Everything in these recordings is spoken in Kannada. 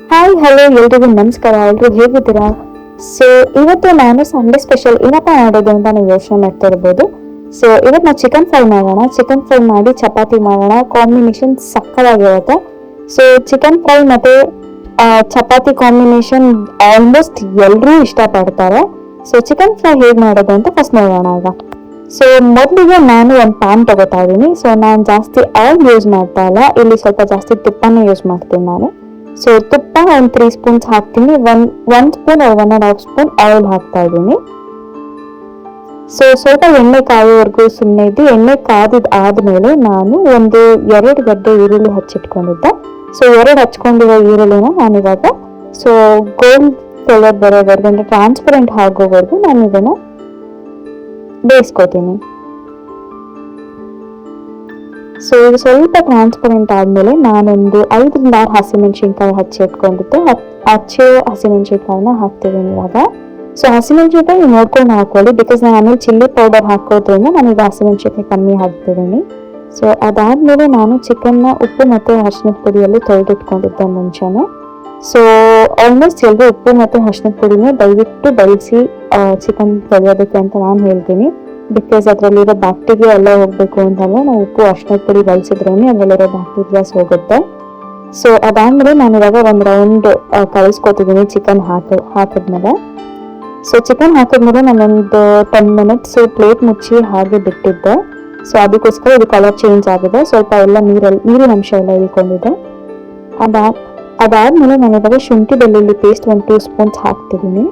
ಹಾಯ್ ಹಲೋ ಎಲ್ರಿಗೂ ನಮಸ್ಕಾರ. ಎಲ್ರು ಹೇಗಿದ್ದೀರಾ? ಸೊ ಇವತ್ತು ನಾನು ಸಂಡೇ ಸ್ಪೆಷಲ್ ಏನಪ್ಪ ಮಾಡೋದು ಅಂತ ನೀವು ಯೋಚನೆ ಮಾಡ್ತಾ ಇರ್ಬೋದು. ಸೊ ಇವತ್ತು ನಾವು ಚಿಕನ್ ಫ್ರೈ ಮಾಡೋಣ. ಚಿಕನ್ ಫ್ರೈ ಮಾಡಿ ಚಪಾತಿ ಮಾಡೋಣ. ಕಾಂಬಿನೇಷನ್ ಸಕ್ಕತ್ತಾಗಿರುತ್ತೆ. ಸೊ ಚಿಕನ್ ಫ್ರೈ ಮತ್ತೆ ಚಪಾತಿ ಕಾಂಬಿನೇಷನ್ ಆಲ್ಮೋಸ್ಟ್ ಎಲ್ಲರೂ ಇಷ್ಟಪಡ್ತಾರೆ. ಸೊ ಚಿಕನ್ ಫ್ರೈ ಹೇಗೆ ಮಾಡೋದು ಅಂತ ಫಸ್ಟ್ ನೋಡೋಣ ಈಗ. ಸೊ ಮೊದಲಿಗೆ ನಾನು ಒಂದು ಪ್ಯಾನ್ ತಗೋತಾ ಇದ್ದೀನಿ. ಸೊ ನಾನು ಜಾಸ್ತಿ ಆಯಿಲ್ ಯೂಸ್ ಮಾಡ್ತಾ ಇಲ್ಲ, ಇಲ್ಲಿ ಸ್ವಲ್ಪ ಜಾಸ್ತಿ ತುಪ್ಪನೇ ಯೂಸ್ ಮಾಡ್ತೀನಿ ನಾನು. ಸೊ ತುಪ್ಪ ಒಂದು 3 ಸ್ಪೂನ್ಸ್ ಹಾಕ್ತೀನಿ. ಒನ್ ಸ್ಪೂನ್ 1.5 ಸ್ಪೂನ್ ಆಯಿಲ್ ಹಾಕ್ತಾ ಇದ್ದೀನಿ. ಸೊ ಸ್ವಲ್ಪ ಎಣ್ಣೆ ಕಾಯೋವರೆಗೂ ಸುಮ್ಮನೆ ಇದ್ದು ಎಣ್ಣೆ ಕಾದಿದ್ ಆದ್ಮೇಲೆ ನಾನು ಒಂದು 2 ಗಡ್ಡೆ ಈರುಳ್ಳಿ ಹಚ್ಚಿಟ್ಕೊಂಡಿದ್ದೆ. ಸೊ 2 ಹಚ್ಕೊಂಡಿರೋ ಈರುಳ್ಳಿನ ನಾನಿವಾಗ ಸೊ ಗೋಲ್ಡ್ ಕಲರ್ ಬರೋವರೆಗೂ ಅಂದ್ರೆ ಟ್ರಾನ್ಸ್ಪರೆಂಟ್ ಆಗೋವರೆಗೂ ನಾನು ಇದನ್ನ ಬೇಯಿಸ್ಕೋತೀನಿ. ಸೊ ಇದು ಸ್ವಲ್ಪ ಟ್ರಾನ್ಸ್ಪರೆಂಟ್ ಆದ್ಮೇಲೆ ನಾನೊಂದು 5ರಿಂದ 6 ಹಸಿಮೆಣಸಿನ್ಕಾಯಿ ಹಚ್ಚಿ ಇಟ್ಕೊಂಡಿದ್ದೆ. ಹಸಿಮೆಣಸಿನ್ಕಾಯಿನ ಹಾಕ್ತಿದ್ದೀನಿ ಇವಾಗ. ಸೊ ಹಸಿಮೆಣಸಿನ್ಕಾಯಿ ನೀವು ನೋಡ್ಕೊಂಡು ಹಾಕೊಳ್ಳಿ, ಬಿಕಾಸ್ ನಾನು ಆಮೇಲೆ ಚಿಲ್ಲಿ ಪೌಡರ್ ಹಾಕೋದ್ರಿಂದ ನಾನೀಗ ಹಸಿಮೆಣಸಿನ್ಕಾಯಿ ಕಮ್ಮಿ ಹಾಕ್ತಿದ್ದೀನಿ. ಸೊ ಅದಾದ್ಮೇಲೆ ನಾನು ಚಿಕನ್ನ ಉಪ್ಪು ಮತ್ತೆ ಅರಿಶಿನದ ಪುಡಿಯಲ್ಲಿ ತೊಳೆದಿಟ್ಕೊಂಡಿದ್ದೆ ಮುಂಚೆನೆ. ಸೊ ಆಲ್ಮೋಸ್ಟ್ ಎಲ್ಲರೂ ಉಪ್ಪು ಮತ್ತೆ ಅರಿಶಿನದ ಪುಡಿನ ದಯವಿಟ್ಟು ಬಳಸಿ ಚಿಕನ್ ತೊಳೆಯೋದಕ್ಕೆ ಅಂತ ನಾನು ಹೇಳ್ತೀನಿ. ಬಿಕಾಸ್ ಅದರಲ್ಲಿರೋ ಬ್ಯಾಕ್ಟೀರಿಯಾ ಎಲ್ಲ ಹೋಗ್ಬೇಕು ಅಂತಂದ್ರೆ ನಾವು ಉಪ್ಪು ಅರಿಶಿನದ ಪುಡಿ ಬಳಸಿದ್ರೇನೆ ಅದರಲ್ಲಿರೋ ಬ್ಯಾಕ್ಟೀರಿಯಾಸ್ ಹೋಗುತ್ತೆ. ಸೊ ಅದಾದ್ಮೇಲೆ ನಾನು ಇವಾಗ ಒಂದು ರೌಂಡ್ ಕಳಿಸ್ಕೊತಿದ್ದೀನಿ ಚಿಕನ್ ಹಾಕಿದ್ಮೇಲೆ. ಸೊ ಚಿಕನ್ ಹಾಕಿದ್ಮೇಲೆ ನಾನೊಂದು 10 ಮಿನಿಟ್ಸ್ ಪ್ಲೇಟ್ ಮುಚ್ಚಿ ಹಾಗೆ ಬಿಟ್ಟಿದ್ದೆ. ಸೊ ಅದಕ್ಕೋಸ್ಕರ ಇದು ಕಲರ್ ಚೇಂಜ್ ಆಗಿದೆ, ಸ್ವಲ್ಪ ಎಲ್ಲ ನೀರಿನ ಅಂಶ ಎಲ್ಲ ಇಳ್ಕೊಂಡಿದೆ. ಅದಾದ್ಮೇಲೆ ನಾನು ಇವಾಗ ಶುಂಠಿ ಬೆಳ್ಳುಳ್ಳಿ ಪೇಸ್ಟ್ ಒಂದು 2 ಸ್ಪೂನ್ಸ್ ಹಾಕ್ತಿದ್ದೀನಿ.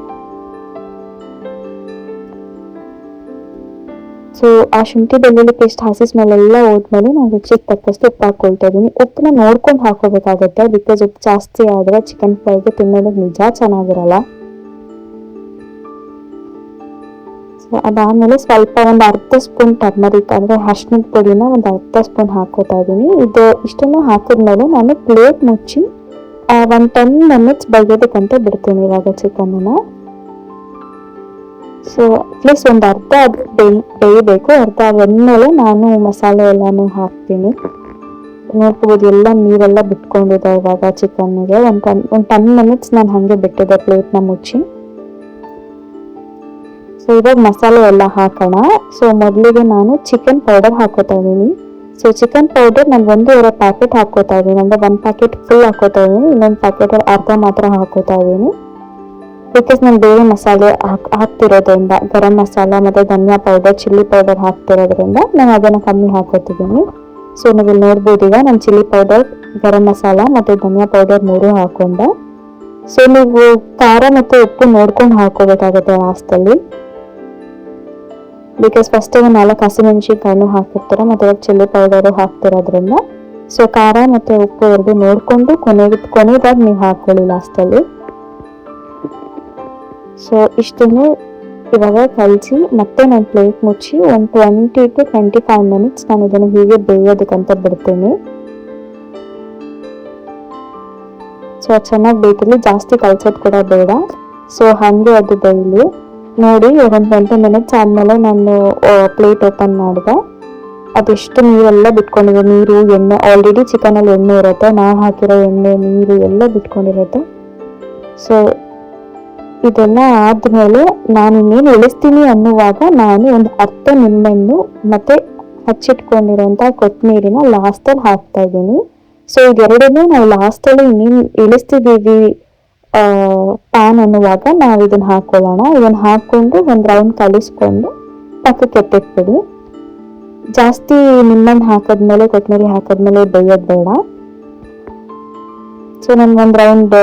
ಸೊ ಆ ಶುಂಠಿ ಬೆಳ್ಳುಳ್ಳಿ ಪೇಸ್ಟ್ ಹಸಿ ಸ್ಮೆಲ್ ಎಲ್ಲ ಹೋದ್ಮೇಲೆ ನಾನು ರುಚಿಗೆ ತಕ್ಕಷ್ಟು ಉಪ್ಪು ಹಾಕೊಳ್ತಾ ಇದ್ದೀನಿ. ಉಪ್ಪನ್ನ ನೋಡ್ಕೊಂಡು ಹಾಕೋಬೇಕಾಗುತ್ತೆ, ಬಿಕಾಸ್ ಉಪ್ಪು ಜಾಸ್ತಿ ಆದ್ರೆ ಚಿಕನ್ ಫ್ರೈಗೆ ತಿನ್ನೋದಕ್ಕೆ ನಿಜ ಚೆನ್ನಾಗಿರಲ್ಲ. ಸೊ ಅದಾದ್ಮೇಲೆ ಸ್ವಲ್ಪ ಒಂದು ಅರ್ಧ ಸ್ಪೂನ್ ಟರ್ಮರಿಕ್ ಅಂದ್ರೆ ಅರಿಶಿನದ ಪುಡಿನ ಒಂದು ಅರ್ಧ ಸ್ಪೂನ್ ಹಾಕೋತಾ ಇದ್ದೀನಿ. ಇಷ್ಟನ್ನು ಹಾಕಿದ್ಮೇಲೆ ನಾನು ಪ್ಲೇಟ್ ಮುಚ್ಚಿ ಒಂದು 10 ಮಿನಿಟ್ಸ್ ಬೇಯೋದಕ್ಕಂತ ಬಿಡ್ತೀನಿ ಇವಾಗ ಚಿಕನ್ನ. ಸೊ ಅಟ್ಲೀಸ್ಟ್ ಒಂದು ಅರ್ಧ ಬೇಯಬೇಕು. ಅರ್ಧ ಬಂದ್ಮೇಲೆ ನಾನು ಮಸಾಲೆ ಎಲ್ಲಾನು ಹಾಕ್ತೀನಿ. ನೋಡ್ಕೋಬೋದು ಎಲ್ಲ ನೀರೆಲ್ಲ ಬಿಟ್ಕೊಂಡಿದೆ ಇವಾಗ ಚಿಕನ್ಗೆ. ಒಂದು 10 ಮಿನಿಟ್ಸ್ ನಾನು ಹಾಗೆ ಬಿಟ್ಟಿದ್ದೆ ಪ್ಲೇಟ್ನ ಮುಚ್ಚಿ. ಸೊ ಇವಾಗ ಮಸಾಲೆ ಎಲ್ಲ ಹಾಕೋಣ. ಸೊ ಮೊದಲಿಗೆ ನಾನು ಚಿಕನ್ ಪೌಡರ್ ಹಾಕೋತಾ ಇದ್ದೀನಿ. ಸೊ ಚಿಕನ್ ಪೌಡರ್ ನಾನು 1.5 ಪ್ಯಾಕೆಟ್ ಹಾಕೋತಾ ಇದ್ದೀನಿ, ಅಂದ್ರೆ 1 ಪ್ಯಾಕೆಟ್ ಫುಲ್ ಹಾಕೋತಾ ಇದ್ದೀನಿ, ಇನ್ನೊಂದು ಪ್ಯಾಕೆಟ್ ಅರ್ಧ ಮಾತ್ರ ಹಾಕೋತಾ ಇದ್ದೀನಿ. ಬಿಕಾಸ್ ನಾನು ಬೇರೆ ಮಸಾಲೆ ಹಾಕ್ತಿರೋದ್ರಿಂದ, ಗರಂ ಮಸಾಲ ಮತ್ತೆ ಧನಿಯಾ ಪೌಡರ್ ಚಿಲ್ಲಿ ಪೌಡರ್ ಹಾಕ್ತಿರೋದ್ರಿಂದ ನಾನು ಅದನ್ನು ಕಮ್ಮಿ ಹಾಕೋತಿದ್ದೀನಿ. ಸೊ ನೀವು ನೋಡ್ಬೋದು ಈಗ ನಾನು ಚಿಲ್ಲಿ ಪೌಡರ್ ಗರಂ ಮಸಾಲ ಮತ್ತೆ ಧನಿಯಾ ಪೌಡರ್ 3 ಹಾಕೊಂಡೆ. ಸೊ ನೀವು ಖಾರ ಮತ್ತೆ ಉಪ್ಪು ನೋಡ್ಕೊಂಡು ಹಾಕೋಬೇಕಾಗುತ್ತೆ ಲಾಸ್ಟಲ್ಲಿ, ಬಿಕಾಸ್ ಫಸ್ಟ್ 4 ಹಸಿಮೆಣಸಿನ್ಕಾಯಿನೂ ಹಾಕಿರ್ತಾರೆ ಮತ್ತೆ ಇವಾಗ ಚಿಲ್ಲಿ ಪೌಡರು ಹಾಕ್ತಿರೋದ್ರಿಂದ. ಸೊ ಖಾರ ಮತ್ತೆ ಉಪ್ಪು 2 ನೋಡ್ಕೊಂಡು ಕೊನೆದಾಗಿ ನೀವು ಹಾಕೊಳ್ಳಿ ಲಾಸ್ಟಲ್ಲಿ. ಸೊ ಇಷ್ಟನ್ನು ಇವಾಗ ಕಲಿಸಿ ಮತ್ತೆ ನಾನು ಪ್ಲೇಟ್ ಮುಚ್ಚಿ ಒಂದು 20 to 25 ಮಿನಿಟ್ಸ್ ನಾನು ಇದನ್ನು ಹೀಗೆ ಬೇಯೋದಕ್ಕಂತ ಬಿಡ್ತೀನಿ. ಸೊ ಚೆನ್ನಾಗಿ ಬೇಯ್ತಿರ್ಲಿ, ಜಾಸ್ತಿ ಕಲ್ಸೋದು ಕೂಡ ಬೇಡ. ಸೊ ಹಾಗೆ ಅದು ಬೇಯಲಿ. ನೋಡಿ ಒಂದು 20 ಮಿನಿಟ್ಸ್ ಆದಮೇಲೆ ನಾನು ಪ್ಲೇಟ್ ಓಪನ್ ಮಾಡಿದೆ. ಅದೆಷ್ಟು ನೀರೆಲ್ಲ ಬಿಟ್ಕೊಂಡಿದೆ, ನೀರು ಎಣ್ಣೆ ಆಲ್ರೆಡಿ ಚಿಕನಲ್ಲಿ ಎಣ್ಣೆ ಇರುತ್ತೆ, ನಾವು ಹಾಕಿರೋ ಎಣ್ಣೆ ನೀರು ಎಲ್ಲ ಬಿಟ್ಕೊಂಡಿರುತ್ತೆ. ಸೊ ಇದೆಲ್ಲ ಆದ್ಮೇಲೆ ನಾನು ಇನ್ನೇನು ಇಳಿಸ್ತೀನಿ ಅನ್ನುವಾಗ ನಾನು ಒಂದು ಅರ್ಧ ನಿಂಬೆಹಣ್ಣು ಮತ್ತೆ ಹಚ್ಚಿಟ್ಕೊಂಡಿರೋಂಥ ಕೊತ್ತಂಬರಿನ ಲಾಸ್ಟಲ್ಲಿ ಹಾಕ್ತಾ ಇದ್ದೀನಿ. ಸೊ ಇದೆರಡನ್ನೂ ನಾವು ಲಾಸ್ಟಲ್ಲಿ ಇನ್ನೇನು ಇಳಿಸ್ತಿದ್ದೀವಿ ಪ್ಯಾನ್ ಅನ್ನುವಾಗ ನಾವು ಇದನ್ನ ಹಾಕೊಳ್ಳೋಣ. ಇದನ್ನ ಹಾಕೊಂಡು ಒಂದು ರೌಂಡ್ ಕಲಿಸ್ಕೊಂಡು ಪಕ್ಕಕ್ಕೆ ಎತ್ತಿಟ್ಬಿಡಿ. ಜಾಸ್ತಿ ನಿಂಬೆಹಣ್ಣು ಹಾಕಿದ್ಮೇಲೆ ಕೊತ್ತಂಬರಿ ಹಾಕಿದ್ಮೇಲೆ ಬೇಯೋದು ಬೇಡ. ಸೊ ನಾನು ಒಂದು ರೌಂಡ್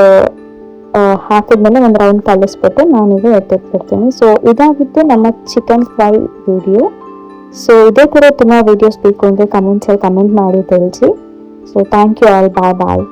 ಹಾಕಿದ್ಮೇಲೆ ಒಂದು ರೌಂಡ್ ಕಲಿಸ್ಬಿಟ್ಟು ನಾನೀಗ ಎತ್ತಿಟ್ಬಿಡ್ತೀನಿ. ಸೊ ಇದಾಗಿತ್ತು ನಮ್ಮ ಚಿಕನ್ ಫ್ರೈ ವಿಡಿಯೋ. ಸೊ ಇದೇ ಕೂಡ ತುಂಬ ವಿಡಿಯೋಸ್ ಬೇಕು ಅಂದರೆ ಕಮೆಂಟ್ಸಲ್ಲಿ ಕಮೆಂಟ್ ಮಾಡಿ ತಿಳಿಸಿ. So thank you all, bye bye.